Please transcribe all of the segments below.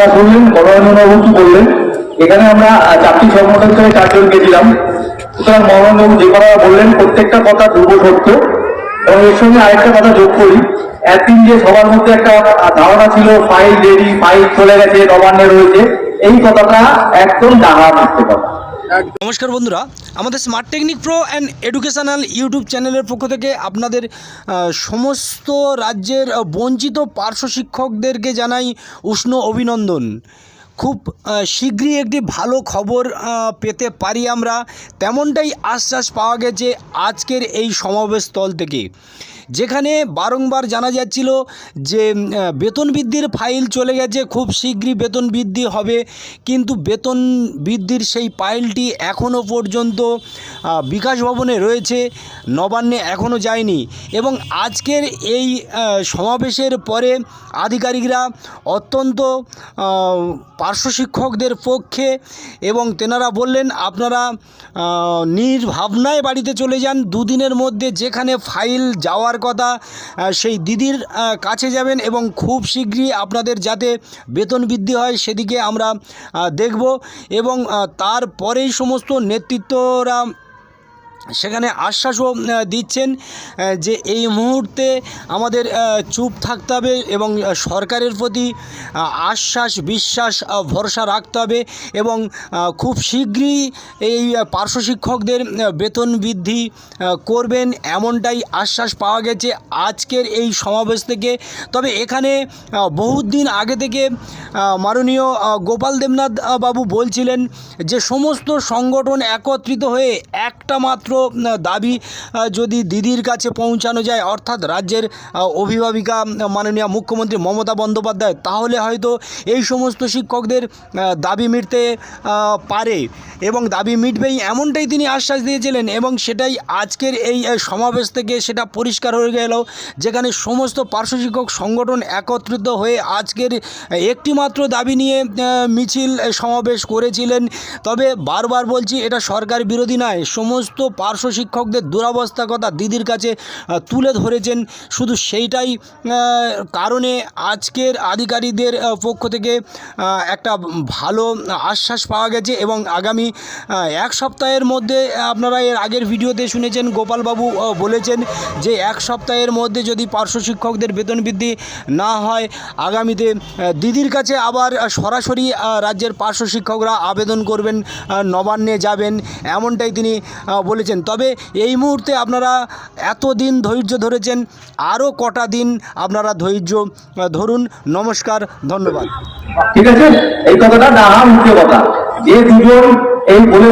আপনারা শুনলেন মনোরঞ্জনবাবু কি বললেন। এখানে আমরা 4টি সংগঠন থেকে 4 জন গেছিলাম। সুতরাং মনোরঞ্জনবাবু যে কথা বললেন প্রত্যেকটা কথা ধ্রুব সত্য। এবং এর সঙ্গে আরেকটা কথা যোগ করি, একদিন যে সবার মধ্যে একটা ধারণা ছিল ফাইল রেডি, ফাইল চলে গেছে, নবান্নে রয়েছে, এই কথাটা একদম ডাহা মিথ্যে কথা। নমস্কার বন্ধুরা, আমাদের smart technique pro and educational YouTube চ্যানেলের পক্ষ থেকে আপনাদের সমস্ত রাজ্যের বঞ্চিত পার্শ্ব শিক্ষকদেরকে জানাই উষ্ণ অভিনন্দন। খুব শীঘ্রই একটি ভালো খবর পেতে পারি আমরা, তেমনটাই আশ্বাস পাওয়া গেছে আজকের এই সমাবেশস্থল থেকে, যেখানে বারংবার জানা যাচ্ছিল যে বেতন বৃদ্ধির ফাইল চলে গেছে, খুব শীঘ্রই বেতন বৃদ্ধি হবে, কিন্তু বেতন বৃদ্ধির সেই ফাইলটি এখনও পর্যন্ত বিকাশ ভবনে রয়েছে, নবান্নে এখনও যায়নি। এবং আজকের এই সমাবেশের পরে আধিকারিকরা অত্যন্ত পার্শ্ব শিক্ষকদের পক্ষে, এবং তেনারা বললেন আপনারা নির্ভাবনায় বাড়িতে চলে যান, দুদিনের মধ্যে যেখানে ফাইল যাওয়ার কথা সেই দিদির কাছে যাবেন, এবং খুব শীঘ্রই আপনাদের যাতে বেতন বৃদ্ধি হয় সেদিকে আমরা দেখব। এবং তারপরেই সমস্ত নেতৃত্বরা সেখানে আশ্বাসও দিচ্ছেন যে এই মুহূর্তে আমাদের চুপ থাকতে হবে এবং সরকারের প্রতি আশ্বাস বিশ্বাস ভরসা রাখতে হবে, এবং খুব শীঘ্রই এই পার্শ্ব শিক্ষকদের বেতন বৃদ্ধি করবেন, এমনটাই আশ্বাস পাওয়া গেছে আজকের এই সমাবেশ থেকে। তবে এখানে বহুদিন আগে থেকে মাননীয় গোপাল দেবনাথ বাবু বলছিলেন যে সমস্ত সংগঠন একত্রিত হয়ে একটা মাত্র দাবি যদি দিদির কাছে পৌঁছানো যায়, অর্থাৎ রাজ্যের অভিভাবিকা মাননীয় মুখ্যমন্ত্রী মমতা বন্দ্যোপাধ্যায়, তাহলে হয়তো এই সমস্ত শিক্ষকদের দাবি মিটতে পারে এবং দাবি মিটবেই, এমনটাই তিনি আশ্বাস দিয়েছিলেন। এবং সেটাই আজকের এই সমাবেশ থেকে সেটা পরিষ্কার হয়ে গেল, যেখানে সমস্ত পার্শ্ব শিক্ষক সংগঠন একত্রিত হয়ে আজকের একটি মাত্র দাবি নিয়ে মিছিল সমাবেশ করেছিলেন। তবে বারবার বলছি, এটা সরকার বিরোধী নয়, সমস্ত পার্শ্ব শিক্ষকদের দুরবস্থার কথা দিদির কাছে তুলে ধরেছেন। শুধু সেইটাই কারণে আজকের আধিকারিকদের পক্ষ থেকে একটা ভালো আশ্বাস পাওয়া গেছে, এবং আগামী 1 সপ্তাহের মধ্যে, আপনারা এর আগের ভিডিওতে শুনেছেন গোপালবাবু বলেছেন যে 1 সপ্তাহের মধ্যে যদি পার্শ্ব শিক্ষকদের বেতন বৃদ্ধি না হয়, আগামীতে দিদির কাছে আবার সরাসরি রাজ্যের পার্শ্ব শিক্ষকরা আবেদন করবেন, নবান্নে যাবেন, এমনটাই তিনি বলেছেন। তবে এই মুহূর্তে আপনারা এতদিন ধৈর্য ধরেছেন, আরও কটা দিন আপনারা ধৈর্য ধরুন। নমস্কার, ধন্যবাদ। ঠিক আছে, এই কথাটা ডাহা মুখ্য কথা। যে দুজন এই বলে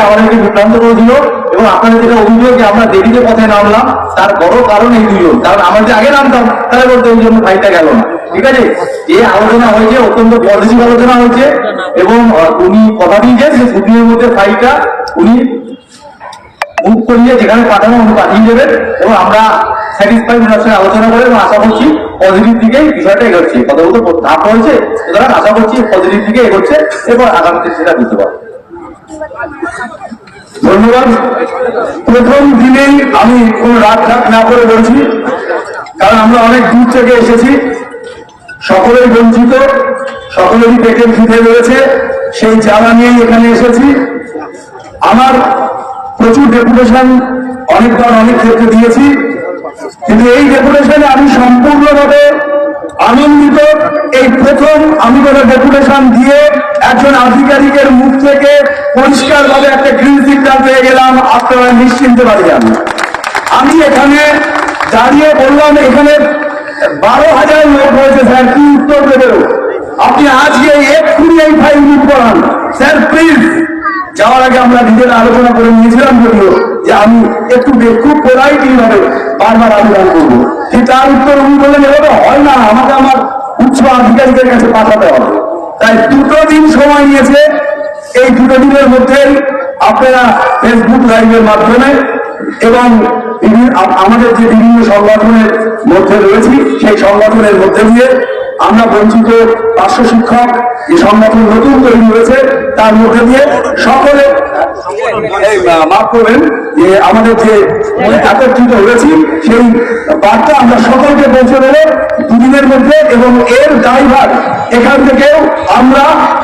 আমাদেরকে বিভ্রান্ত করেছিল, এবং আপনাদের যেটা অভিযোগ যে আমরা দেরিতে পথে নামলাম, তার বড় কারণ এই দুজন। কারণ আমরা যে আগে নামতাম তাহলে বলতে এই জন্য ফাইলটা গেল না। ঠিক আছে, যে আলোচনা হয়েছে অত্যন্ত পজিটিভ আলোচনা হয়েছে, এবং উনি কথা দিয়েছেন যে দুদিনের মধ্যে ফাইলটা উনি মুভ করিয়ে যেখানে পাঠানো উনি পাঠিয়ে দেবেন, এবং আমরা স্যাটিসফাইড ওনার সঙ্গে আলোচনা করে, এবং আশা করছি পজিটিভ দিকে বিষয়টা এগোচ্ছে। কথা বলতে ধাপ হয়েছে, সুতরাং আশা করছি পজিটিভ দিকে এগোচ্ছে, এবং আগামীতে সেটা দিতে পারবো। ধন্যবাদ। প্রথম দিনেই আমি কোন রাগ না করে বলছি, কারণ আমরা অনেক দূর থেকে এসেছি, সকলেই বঞ্চিত, সকলেরই পেটের খিদে রয়েছে, সেই জ্বালা নিয়েই এখানে এসেছি। আমার প্রচুর ডেপুটেশন অনেকবার অনেক ক্ষেত্রে দিয়েছি, কিন্তু এই ডেপুটেশনে আমি সম্পূর্ণভাবে আনন্দিত। এই প্রথম আমি কোনো ডেপুটেশন দিয়ে একজন আধিকারিকের মুখ থেকে পরিষ্কারভাবে একটা গ্রিন সিগন্যাল পেয়ে গেলাম, আপনারা নিশ্চিন্তে পারি যান। আমি এখানে দাঁড়িয়ে বললাম, এখানে 12,000 লোক হয়েছে স্যার, কি উত্তর দেবে? আপনি আজকে এক্ষুনি এই ফাইল মুভ করান স্যার, প্লিজ। যাওয়ার আগে আমরা নিজেরা আলোচনা করে নিয়েছিলাম যদিও, যে আমি একটু খুব পোলাইটলি ভাবে বারবার আবেদন করবো, কিন্তু তার উত্তর উনি বললেন এভাবে হয় না, আমাকে আমার উচ্চ আধিকারিকের কাছে পাঠাতে হবে। তাই 2 দিন সময় নিয়েছে। এই 2 দিনের মধ্যে আপনারা ফেসবুক লাইভের মাধ্যমে এবং আমাদের যে বিভিন্ন সংগঠনের মধ্যে রয়েছি, সেই সংগঠনের মধ্যে দিয়ে আমরা বঞ্চিত পার্শ্ব শিক্ষক যে সংগঠন নতুন তৈরি হয়েছে তার মধ্যে দিয়ে সকলে মাফ করবেন যে আমাদের যে একত্রিত হয়েছি, সেই বার্তা আমরা সকলকে পৌঁছে দেবো 2 দিনের মধ্যে। এবং এর দায়ভার এখান থেকেও আমরা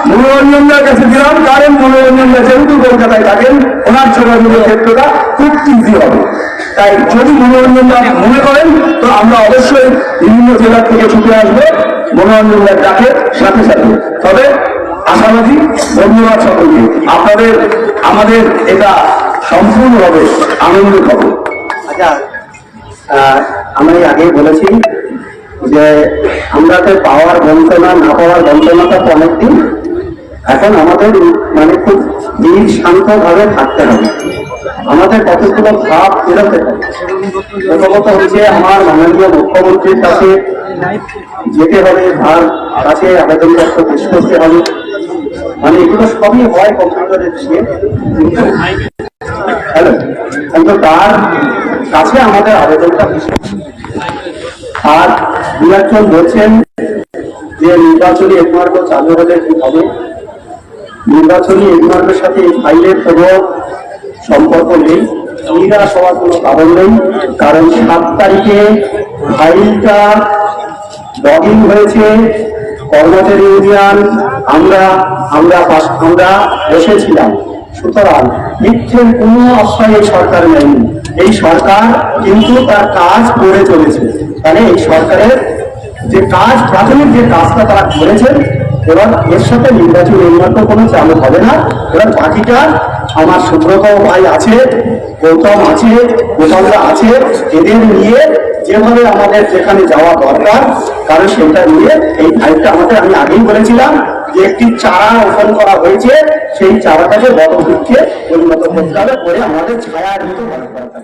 মনোরঞ্জনদার কাছে দিলাম, কারণ মনোরঞ্জনদা যেহেতু কলকাতায় থাকেন ওনার যোগাযোগের ক্ষেত্রটা খুব ইজি হবে। তাই যদি মনোরঞ্জনদা মনে করেন তো আমরা অবশ্যই বিভিন্ন জেলা থেকে ছুটে আসবো মনোরঞ্জনদার ডাকে সাথে সাথে। তবে আশাবাদী, ধন্যবাদ সকলকে। আপনাদের আমাদের এটা সম্পূর্ণভাবে আনন্দ খবর। আচ্ছা, আমি আগেই বলেছি যে আমরা তো পাওয়ার বঞ্চনা না পাওয়ার বঞ্চনাটা তো অনেকদিন, এখন আমাদের মানে খুব ধীর শান্ত ভাবে থাকতে হবে, আমাদের কতগুলো ভাব বেরোতে হবে। প্রথমত হচ্ছে আমার মাননীয় মুখ্যমন্ত্রীর কাছে যেতে হবে, তার কাছে আবেদনপত্র পেশ করতে হবে, মানে এগুলো সবই হয় কম্পিউটারের দিয়ে, হ্যালো, কিন্তু তার কাছে আমাদের আবেদনটা পেশ করতে হবে। আর দু একজন বলছেন যে নির্বাচনী এডমার্ক চালু হলে কি হবে। নির্বাচনী এডমার্কের সাথে এই ফাইলের কোনো সম্পর্ক নেই, নিরাশ হওয়ার কোনো কারণ নেই, কারণ 7 তারিখে ফাইলটা লগ ইন হয়েছে, কর্মচারী ইউনিয়ন আমরা বসেছিলাম। সুতরাং মিথ্যের কোনো আশ্রয় এই সরকার নেয়নি, এই সরকার কিন্তু তার কাজ করে চলেছে। মানে এই সরকারের যে কাজ, প্রাথমিক যে কাজটা তারা করেছেন, এবার এর সাথে নির্বাচন নির্মাণ কোনো চালু হবে না। এবার বাকিটা আমার সুব্রত ভাই আছে, গৌতম আছে, গোপালদা আছে, এদের নিয়ে যেভাবে আমাদের যেখানে যাওয়া দরকার, কারণ সেটা নিয়ে এই ফাইলটা আমাদের, আমি আগেই বলেছিলাম যে একটি চারা রোপণ করা হয়েছে, সেই চারাটাকে বড় বৃক্ষে পরিণত করতে হবে, করে আমাদের ছায়া নিতে দরকার।